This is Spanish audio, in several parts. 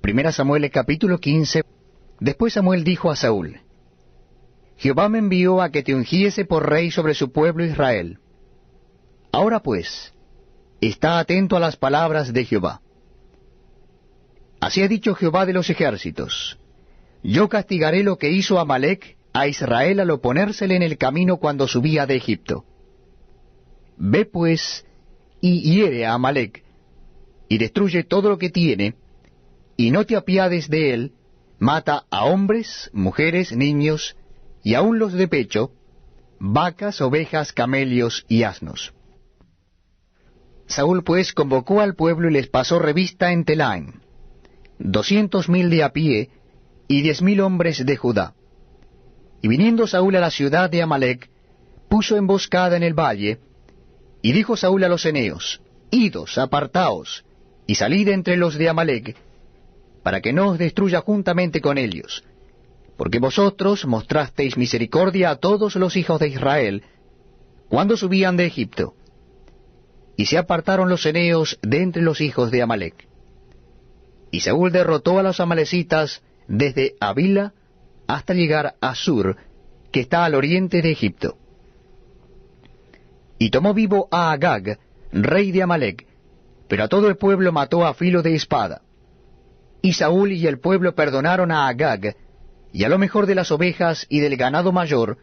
Primera Samuel capítulo 15. Después Samuel dijo a Saúl: Jehová me envió a que te ungiese por rey sobre su pueblo Israel. Ahora pues, está atento a las palabras de Jehová. Así ha dicho Jehová de los ejércitos: Yo castigaré lo que hizo Amalec a Israel al oponérsele en el camino cuando subía de Egipto. Ve pues y hiere a Amalec, y destruye todo lo que tiene, y no te apiades de él, mata a hombres, mujeres, niños, y aun los de pecho, vacas, ovejas, camellos y asnos. Saúl pues convocó al pueblo y les pasó revista en Telaim, 200,000 de a pie, y 10,000 hombres de Judá. Y viniendo Saúl a la ciudad de Amalec, puso emboscada en el valle, y dijo Saúl a los eneos: Idos, apartaos, y salid entre los de Amalec, para que no os destruya juntamente con ellos, porque vosotros mostrasteis misericordia a todos los hijos de Israel, cuando subían de Egipto. Y se apartaron los eneos de entre los hijos de Amalec. Y Saúl derrotó a los amalecitas desde Avila hasta llegar a Sur, que está al oriente de Egipto. Y tomó vivo a Agag, rey de Amalec, pero a todo el pueblo mató a filo de espada. Y Saúl y el pueblo perdonaron a Agag, y a lo mejor de las ovejas y del ganado mayor,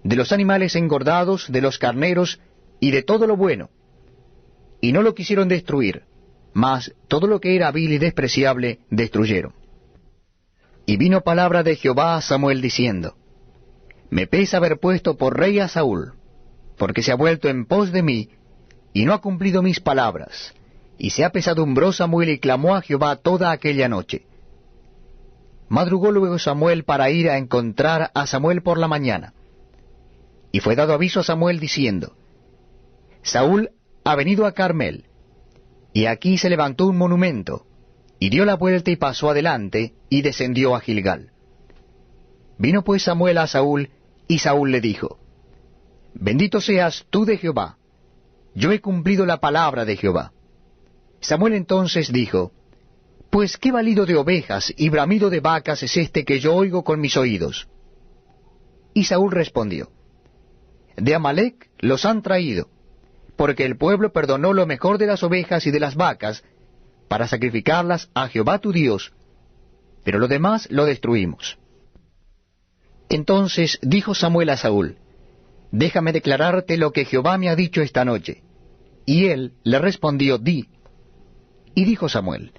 de los animales engordados, de los carneros, y de todo lo bueno. Y no lo quisieron destruir, mas todo lo que era vil y despreciable destruyeron. Y vino palabra de Jehová a Samuel diciendo: Me pesa haber puesto por rey a Saúl, porque se ha vuelto en pos de mí, y no ha cumplido mis palabras. Y se apesadumbró Samuel y clamó a Jehová toda aquella noche. Madrugó luego Samuel para ir a encontrar a Samuel por la mañana. Y fue dado aviso a Samuel diciendo: Saúl ha venido a Carmel, y aquí se levantó un monumento, y dio la vuelta y pasó adelante, y descendió a Gilgal. Vino pues Samuel a Saúl, y Saúl le dijo: Bendito seas tú de Jehová, yo he cumplido la palabra de Jehová. Samuel entonces dijo: Pues qué balido de ovejas y bramido de vacas es este que yo oigo con mis oídos. Y Saúl respondió: De Amalec los han traído, porque el pueblo perdonó lo mejor de las ovejas y de las vacas, para sacrificarlas a Jehová tu Dios, pero lo demás lo destruimos. Entonces dijo Samuel a Saúl: Déjame declararte lo que Jehová me ha dicho esta noche. Y él le respondió: Di. Y dijo Samuel: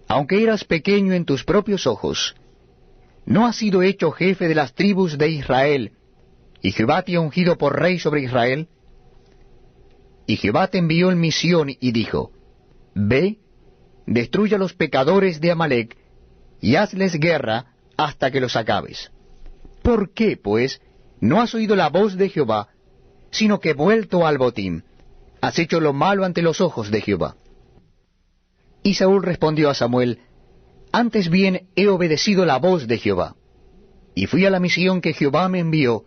Aunque eras pequeño en tus propios ojos, ¿no has sido hecho jefe de las tribus de Israel, y Jehová te ha ungido por rey sobre Israel? Y Jehová te envió en misión y dijo: Ve, destruye a los pecadores de Amalec, y hazles guerra hasta que los acabes. ¿Por qué, pues, no has oído la voz de Jehová, sino que vuelto al botín, has hecho lo malo ante los ojos de Jehová? Y Saúl respondió a Samuel: Antes bien he obedecido la voz de Jehová, y fui a la misión que Jehová me envió,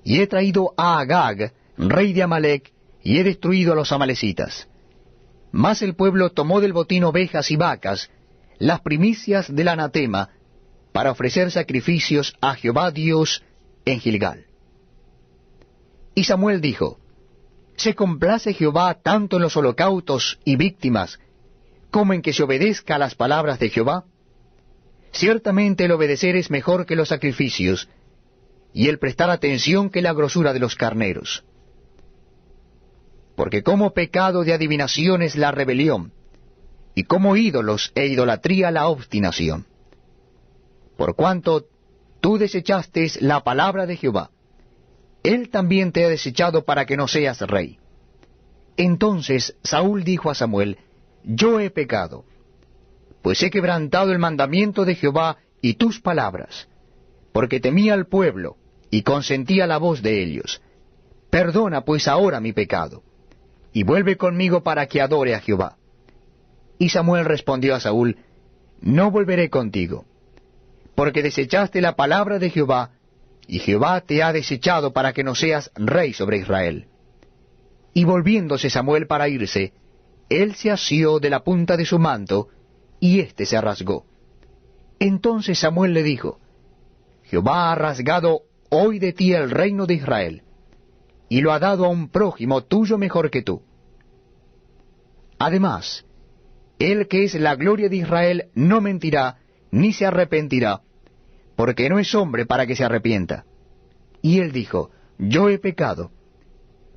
y he traído a Agag, rey de Amalec, y he destruido a los amalecitas. Mas el pueblo tomó del botín ovejas y vacas, las primicias del anatema, para ofrecer sacrificios a Jehová Dios en Gilgal. Y Samuel dijo: ¿Se complace Jehová tanto en los holocaustos y víctimas, como en que se obedezca a las palabras de Jehová? Ciertamente el obedecer es mejor que los sacrificios, y el prestar atención que la grosura de los carneros. Porque como pecado de adivinación es la rebelión, y como ídolos e idolatría la obstinación. Por cuanto tú desechaste la palabra de Jehová, él también te ha desechado para que no seas rey. Entonces Saúl dijo a Samuel: Yo he pecado, pues he quebrantado el mandamiento de Jehová y tus palabras, porque temía al pueblo y consentía la voz de ellos. Perdona pues ahora mi pecado, y vuelve conmigo para que adore a Jehová. Y Samuel respondió a Saúl: No volveré contigo, porque desechaste la palabra de Jehová, y Jehová te ha desechado para que no seas rey sobre Israel. Y volviéndose Samuel para irse, él se asió de la punta de su manto, y éste se rasgó. Entonces Samuel le dijo, Jehová ha rasgado hoy de ti el reino de Israel, y lo ha dado a un prójimo tuyo mejor que tú. Además, él que es la gloria de Israel no mentirá, ni se arrepentirá, porque no es hombre para que se arrepienta. Y él dijo, yo he pecado,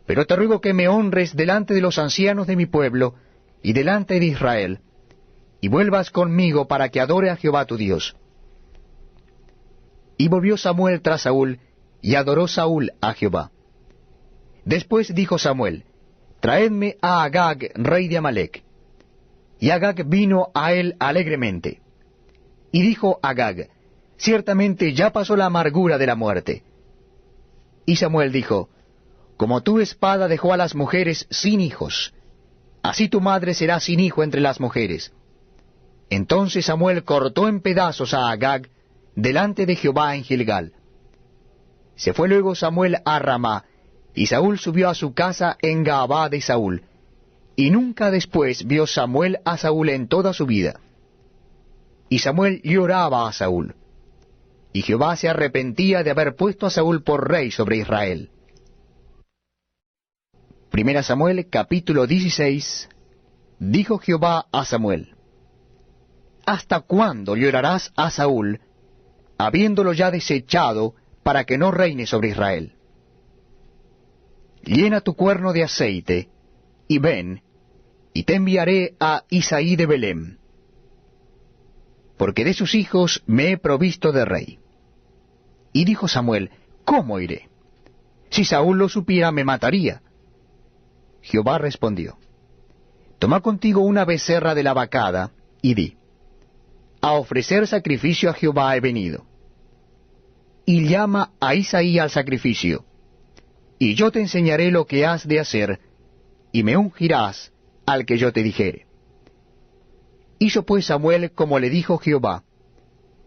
pero te ruego que me honres delante de los ancianos de mi pueblo y delante de Israel, y vuelvas conmigo para que adore a Jehová tu Dios. Y volvió Samuel tras Saúl, y adoró Saúl a Jehová. Después dijo Samuel, traedme a Agag, rey de Amalec. Y Agag vino a él alegremente. Y dijo Agag, ciertamente ya pasó la amargura de la muerte. Y Samuel dijo, como tu espada dejó a las mujeres sin hijos, así tu madre será sin hijo entre las mujeres. Entonces Samuel cortó en pedazos a Agag delante de Jehová en Gilgal. Se fue luego Samuel a Ramá, y Saúl subió a su casa en Gaabá de Saúl, y nunca después vio Samuel a Saúl en toda su vida. Y Samuel lloraba a Saúl, y Jehová se arrepentía de haber puesto a Saúl por rey sobre Israel. Primera Samuel capítulo 16. Dijo Jehová a Samuel, ¿hasta cuándo llorarás a Saúl, habiéndolo ya desechado, para que no reine sobre Israel? Llena tu cuerno de aceite, y ven, y te enviaré a Isaí de Belem, porque de sus hijos me he provisto de rey. Y dijo Samuel, ¿cómo iré? Si Saúl lo supiera, me mataría. Jehová respondió, toma contigo una becerra de la vacada, y di, a ofrecer sacrificio a Jehová he venido. Y llama a Isaí al sacrificio, y yo te enseñaré lo que has de hacer, y me ungirás al que yo te dijere. Hizo pues Samuel como le dijo Jehová,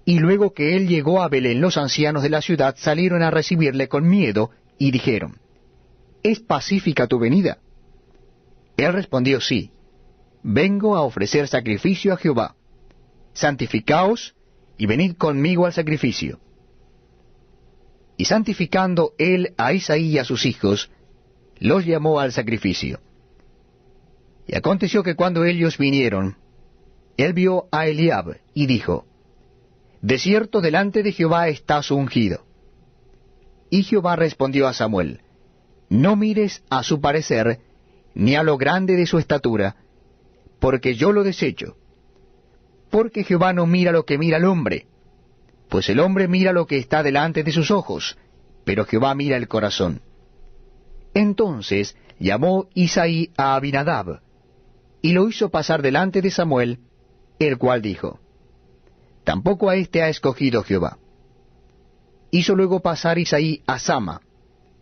y luego que él llegó a Belén, los ancianos de la ciudad salieron a recibirle con miedo, y dijeron, ¿es pacífica tu venida? Él respondió, sí, vengo a ofrecer sacrificio a Jehová. Santificaos, y venid conmigo al sacrificio. Y santificando él a Isaí y a sus hijos, los llamó al sacrificio. Y aconteció que cuando ellos vinieron, él vio a Eliab, y dijo, de cierto delante de Jehová está su ungido. Y Jehová respondió a Samuel, no mires a su parecer, ni a lo grande de su estatura, porque yo lo desecho. Porque Jehová no mira lo que mira el hombre, pues el hombre mira lo que está delante de sus ojos, pero Jehová mira el corazón. Entonces llamó Isaí a Abinadab, y lo hizo pasar delante de Samuel, el cual dijo, tampoco a éste ha escogido Jehová. Hizo luego pasar Isaí a Sama,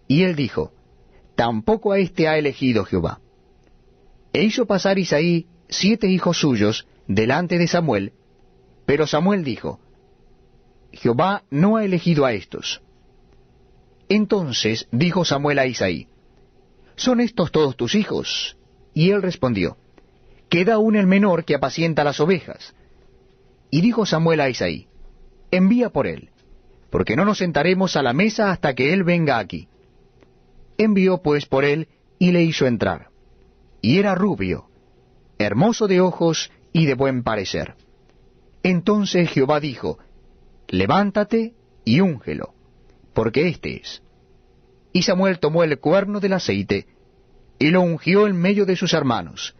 y él dijo, tampoco a éste ha elegido Jehová. E hizo pasar Isaí 7 hijos suyos delante de Samuel, pero Samuel dijo, Jehová no ha elegido a estos. Entonces dijo Samuel a Isaí, ¿son estos todos tus hijos? Y él respondió, queda aún el menor que apacienta las ovejas. Y dijo Samuel a Isaí, envía por él, porque no nos sentaremos a la mesa hasta que él venga aquí. Envió pues por él, y le hizo entrar. Y era rubio, hermoso de ojos y de buen parecer. Entonces Jehová dijo, levántate y úngelo, porque éste es. Y Samuel tomó el cuerno del aceite, y lo ungió en medio de sus hermanos.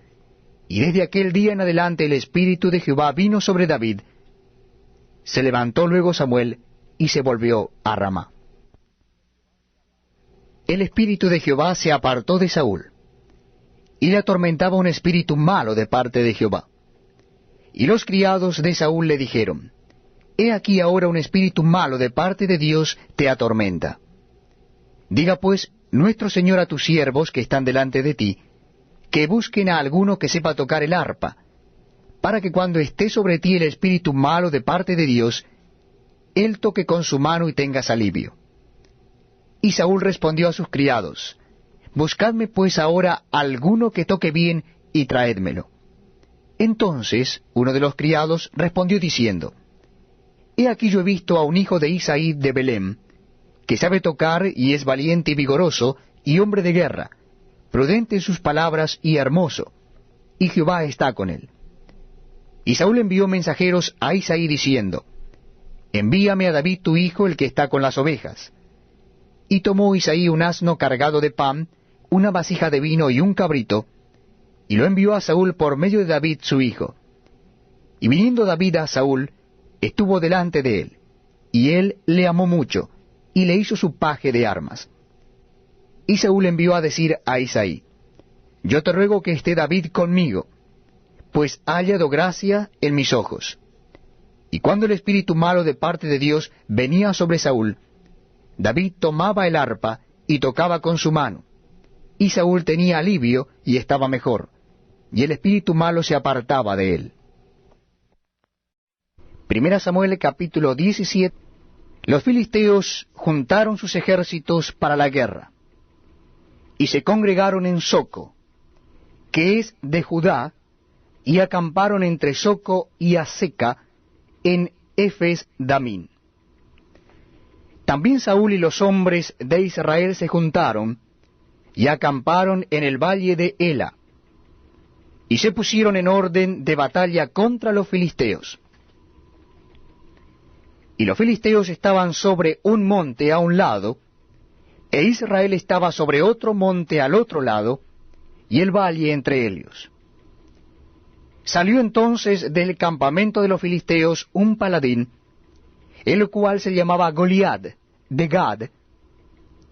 Y desde aquel día en adelante el Espíritu de Jehová vino sobre David. Se levantó luego Samuel, y se volvió a Ramá. El Espíritu de Jehová se apartó de Saúl, y le atormentaba un espíritu malo de parte de Jehová. Y los criados de Saúl le dijeron, he aquí ahora un espíritu malo de parte de Dios te atormenta. Diga pues nuestro Señor a tus siervos que están delante de ti, que busquen a alguno que sepa tocar el arpa, para que cuando esté sobre ti el espíritu malo de parte de Dios, él toque con su mano y tengas alivio. Y Saúl respondió a sus criados, buscadme pues ahora alguno que toque bien y traédmelo. Entonces uno de los criados respondió diciendo, He aquí yo he visto a un hijo de Isaí de Belén, que sabe tocar y es valiente y vigoroso, y hombre de guerra, prudente en sus palabras y hermoso, y Jehová está con él. Y Saúl envió mensajeros a Isaí diciendo, envíame a David tu hijo, el que está con las ovejas. Y tomó Isaí un asno cargado de pan, una vasija de vino y un cabrito, y lo envió a Saúl por medio de David su hijo. Y viniendo David a Saúl, estuvo delante de él, y él le amó mucho, y le hizo su paje de armas. Y Saúl envió a decir a Isaí, yo te ruego que esté David conmigo, pues ha hallado gracia en mis ojos. Y cuando el espíritu malo de parte de Dios venía sobre Saúl, David tomaba el arpa y tocaba con su mano, y Saúl tenía alivio y estaba mejor, y el espíritu malo se apartaba de él. Primera Samuel capítulo 17. Los filisteos juntaron sus ejércitos para la guerra, y se congregaron en Soco, que es de Judá, y acamparon entre Soco y Aseca, en Efes Damín. También Saúl y los hombres de Israel se juntaron, y acamparon en el valle de Ela, y se pusieron en orden de batalla contra los filisteos. Y los filisteos estaban sobre un monte a un lado, e Israel estaba sobre otro monte al otro lado, y el valle entre ellos. Salió entonces del campamento de los filisteos un paladín, el cual se llamaba Goliat, de Gad,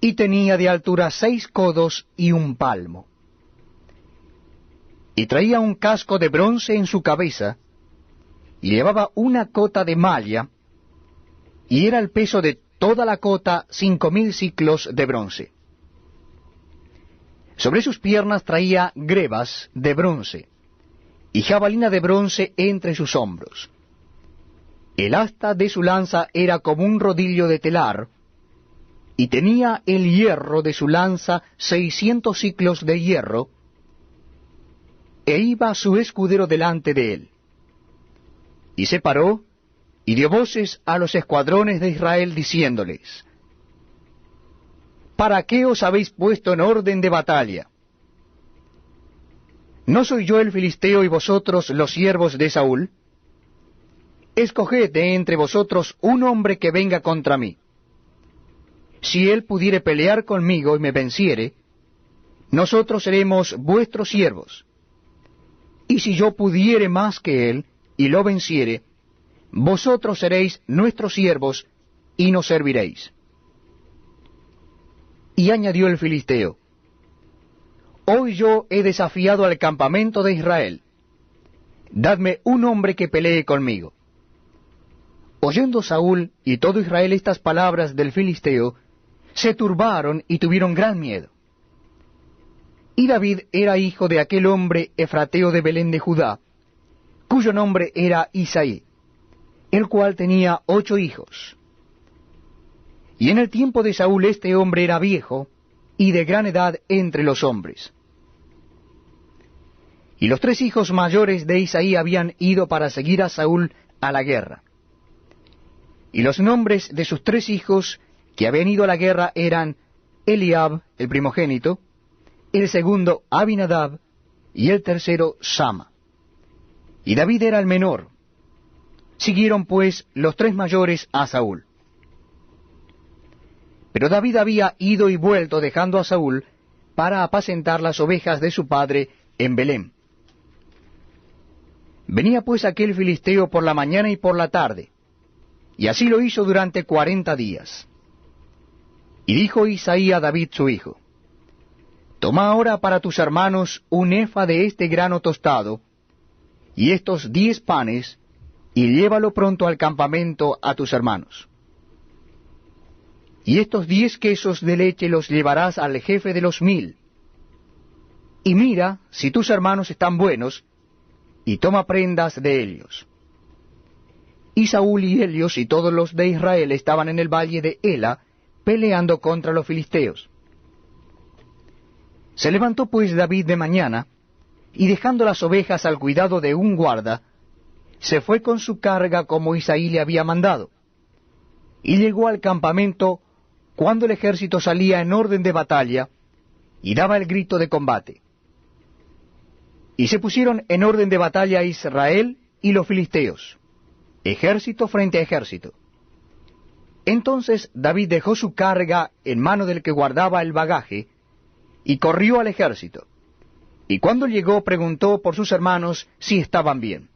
y tenía de altura 6 codos y 1 palmo. Y traía un casco de bronce en su cabeza, y llevaba una cota de malla, y era el peso de toda la cota 5000 siclos de bronce. Sobre sus piernas traía grebas de bronce, y jabalina de bronce entre sus hombros. El asta de su lanza era como un rodillo de telar, y tenía el hierro de su lanza 600 siclos de hierro, e iba su escudero delante de él. Y se paró, y dio voces a los escuadrones de Israel, diciéndoles, ¿para qué os habéis puesto en orden de batalla? ¿No soy yo el filisteo y vosotros los siervos de Saúl? Escoged de entre vosotros un hombre que venga contra mí. Si él pudiere pelear conmigo y me venciere, nosotros seremos vuestros siervos. Y si yo pudiere más que él y lo venciere, vosotros seréis nuestros siervos y nos serviréis. Y añadió el filisteo, hoy yo he desafiado al campamento de Israel. Dadme un hombre que pelee conmigo. Oyendo Saúl y todo Israel estas palabras del filisteo, se turbaron y tuvieron gran miedo. Y David era hijo de aquel hombre efrateo de Belén de Judá, cuyo nombre era Isaí, el cual tenía 8 hijos. Y en el tiempo de Saúl este hombre era viejo, y de gran edad entre los hombres. Y los 3 hijos mayores de Isaí habían ido para seguir a Saúl a la guerra. Y los nombres de sus 3 hijos que habían ido a la guerra eran Eliab, el primogénito, el segundo Abinadab, y el tercero Sama. Y David era el menor. Siguieron pues los 3 mayores a Saúl. Pero David había ido y vuelto dejando a Saúl para apacentar las ovejas de su padre en Belén. Venía pues aquel filisteo por la mañana y por la tarde, y así lo hizo durante 40 días. Y dijo Isaí a David su hijo, toma ahora para tus hermanos un efa de este grano tostado, y estos 10 panes, y llévalo pronto al campamento a tus hermanos. Y estos 10 quesos de leche los llevarás al jefe de los 1000. Y mira si tus hermanos están buenos, y toma prendas de ellos. Y Saúl y ellos y todos los de Israel estaban en el valle de Ela, peleando contra los filisteos. Se levantó pues David de mañana, y dejando las ovejas al cuidado de un guarda, se fue con su carga como Isaí le había mandado, y llegó al campamento cuando el ejército salía en orden de batalla, y daba el grito de combate. Y se pusieron en orden de batalla Israel y los filisteos, ejército frente a ejército. Entonces David dejó su carga en mano del que guardaba el bagaje, y corrió al ejército. Y cuando llegó preguntó por sus hermanos si estaban bien.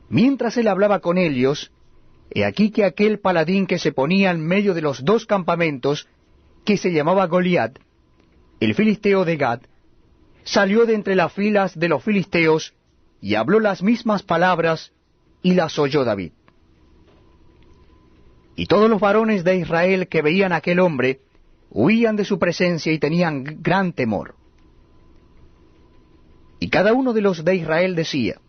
Mientras él hablaba con ellos, he aquí que aquel paladín que se ponía en medio de los dos campamentos, que se llamaba Goliat, el filisteo de Gat, salió de entre las filas de los filisteos, y habló las mismas palabras, y las oyó David. Y todos los varones de Israel que veían a aquel hombre, huían de su presencia y tenían gran temor. Y cada uno de los de Israel decía,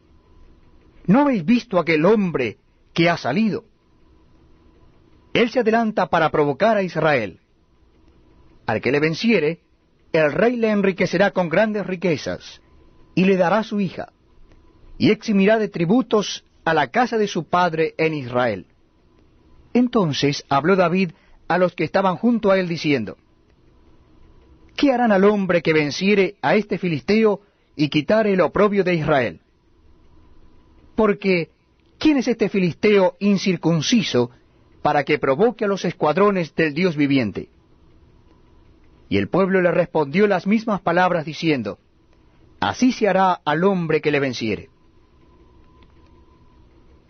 ¿no habéis visto aquel hombre que ha salido? Él se adelanta para provocar a Israel. Al que le venciere, el rey le enriquecerá con grandes riquezas, y le dará su hija, y eximirá de tributos a la casa de su padre en Israel. Entonces habló David a los que estaban junto a él, diciendo, ¿qué harán al hombre que venciere a este filisteo y quitare el oprobio de Israel? Porque, ¿quién es este filisteo incircunciso para que provoque a los escuadrones del Dios viviente? Y el pueblo le respondió las mismas palabras, diciendo, así se hará al hombre que le venciere.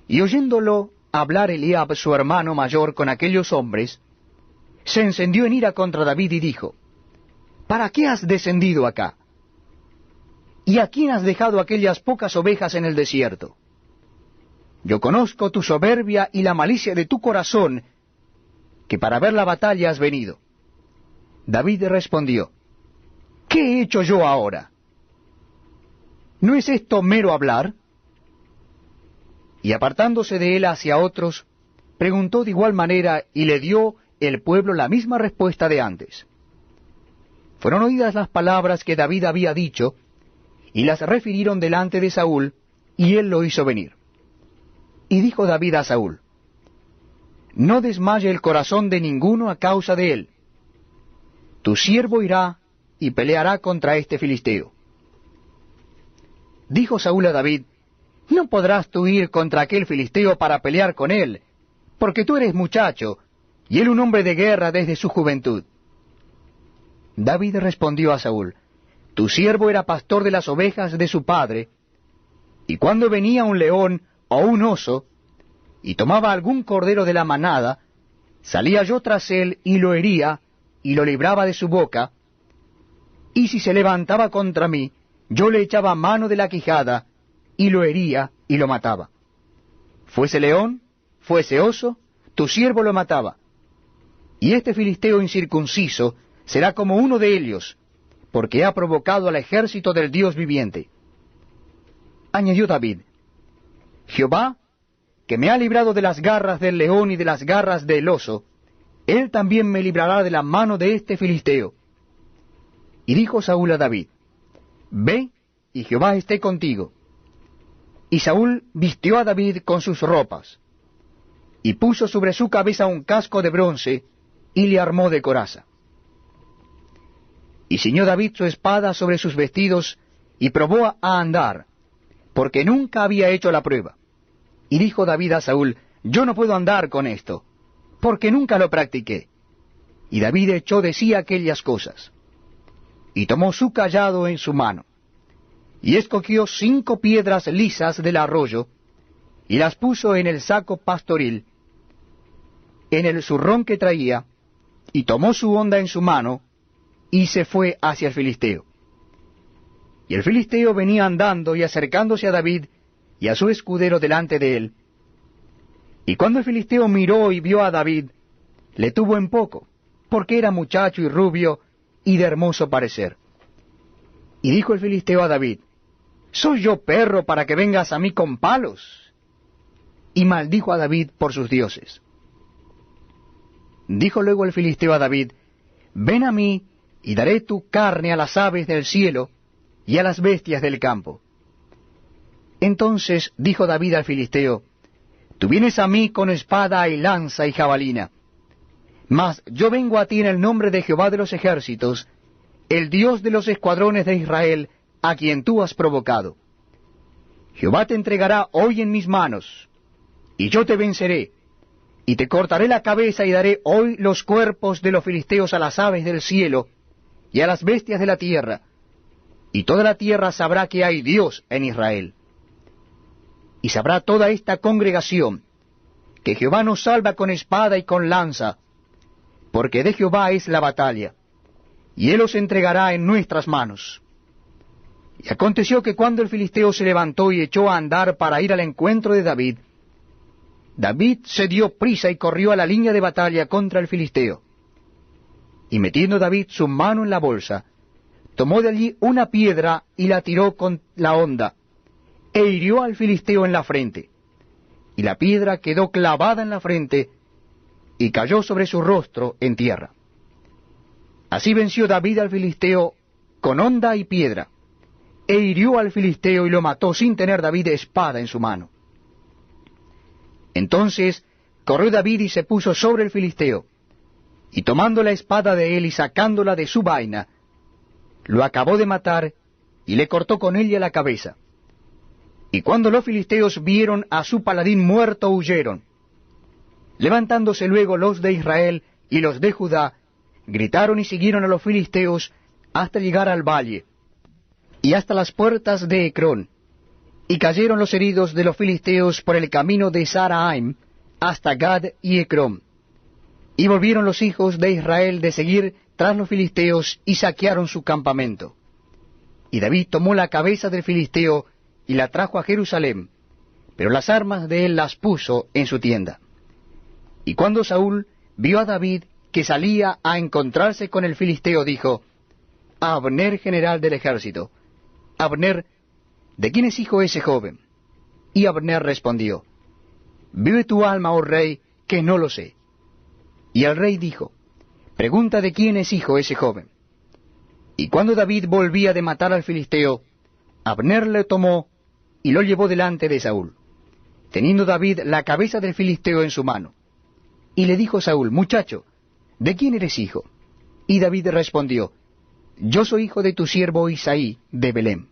Y oyéndolo hablar Eliab, su hermano mayor, con aquellos hombres, se encendió en ira contra David y dijo, ¿para qué has descendido acá? ¿Y a quién has dejado aquellas pocas ovejas en el desierto? Yo conozco tu soberbia y la malicia de tu corazón, que para ver la batalla has venido. David respondió, ¿qué he hecho yo ahora? ¿No es esto mero hablar? Y apartándose de él hacia otros, preguntó de igual manera, y le dio el pueblo la misma respuesta de antes. Fueron oídas las palabras que David había dicho, y las refirieron delante de Saúl, y él lo hizo venir. Y dijo David a Saúl, no desmaye el corazón de ninguno a causa de él. Tu siervo irá y peleará contra este filisteo. Dijo Saúl a David, no podrás tú ir contra aquel filisteo para pelear con él, porque tú eres muchacho, y él un hombre de guerra desde su juventud. David respondió a Saúl, tu siervo era pastor de las ovejas de su padre, y cuando venía un león o un oso, y tomaba algún cordero de la manada, salía yo tras él y lo hería, y lo libraba de su boca, y si se levantaba contra mí, yo le echaba mano de la quijada, y lo hería y lo mataba. Fuese león, fuese oso, tu siervo lo mataba. Y este filisteo incircunciso será como uno de ellos, porque ha provocado al ejército del Dios viviente. Añadió David, Jehová, que me ha librado de las garras del león y de las garras del oso, él también me librará de la mano de este filisteo. Y dijo Saúl a David, ve, y Jehová esté contigo. Y Saúl vistió a David con sus ropas, y puso sobre su cabeza un casco de bronce, y le armó de coraza. Y ciñó David su espada sobre sus vestidos, y probó a andar, porque nunca había hecho la prueba. Y dijo David a Saúl, yo no puedo andar con esto, porque nunca lo practiqué. Y David echó de sí aquellas cosas. Y tomó su cayado en su mano, y escogió 5 piedras lisas del arroyo, y las puso en el saco pastoril, en el zurrón que traía, y tomó su honda en su mano, y se fue hacia el filisteo. Y el filisteo venía andando y acercándose a David y a su escudero delante de él. Y cuando el filisteo miró y vio a David, le tuvo en poco, porque era muchacho y rubio, y de hermoso parecer. Y dijo el filisteo a David, ¿soy yo perro para que vengas a mí con palos? Y maldijo a David por sus dioses. Dijo luego el filisteo a David, ven a mí, y daré tu carne a las aves del cielo, y a las bestias del campo. Entonces dijo David al filisteo: Tú vienes a mí con espada y lanza y jabalina, mas yo vengo a ti en el nombre de Jehová de los ejércitos, el Dios de los escuadrones de Israel, a quien tú has provocado. Jehová te entregará hoy en mis manos, y yo te venceré, y te cortaré la cabeza y daré hoy los cuerpos de los filisteos a las aves del cielo y a las bestias de la tierra, y toda la tierra sabrá que hay Dios en Israel. Y sabrá toda esta congregación que Jehová nos salva con espada y con lanza, porque de Jehová es la batalla, y él os entregará en nuestras manos. Y aconteció que cuando el filisteo se levantó y echó a andar para ir al encuentro de David, David se dio prisa y corrió a la línea de batalla contra el filisteo. Y metiendo David su mano en la bolsa, tomó de allí una piedra y la tiró con la honda, e hirió al filisteo en la frente. Y la piedra quedó clavada en la frente, y cayó sobre su rostro en tierra. Así venció David al filisteo con honda y piedra, e hirió al filisteo y lo mató sin tener David espada en su mano. Entonces corrió David y se puso sobre el filisteo, y tomando la espada de él y sacándola de su vaina, lo acabó de matar y le cortó con ella la cabeza. Y cuando los filisteos vieron a su paladín muerto, huyeron. Levantándose luego los de Israel y los de Judá, gritaron y siguieron a los filisteos hasta llegar al valle, y hasta las puertas de Ecrón, y cayeron los heridos de los filisteos por el camino de Saraim hasta Gad y Ecrón. Y volvieron los hijos de Israel de seguir tras los filisteos y saquearon su campamento. Y David tomó la cabeza del filisteo y la trajo a Jerusalén, pero las armas de él las puso en su tienda. Y cuando Saúl vio a David que salía a encontrarse con el filisteo, dijo: Abner, general del ejército, Abner, ¿de quién es hijo ese joven? Y Abner respondió: Vive tu alma, oh rey, que no lo sé. Y el rey dijo: Pregunta de quién es hijo ese joven. Y cuando David volvía de matar al filisteo, Abner le tomó y lo llevó delante de Saúl, teniendo David la cabeza del filisteo en su mano. Y le dijo Saúl: Muchacho, ¿de quién eres hijo? Y David respondió: Yo soy hijo de tu siervo Isaí de Belén.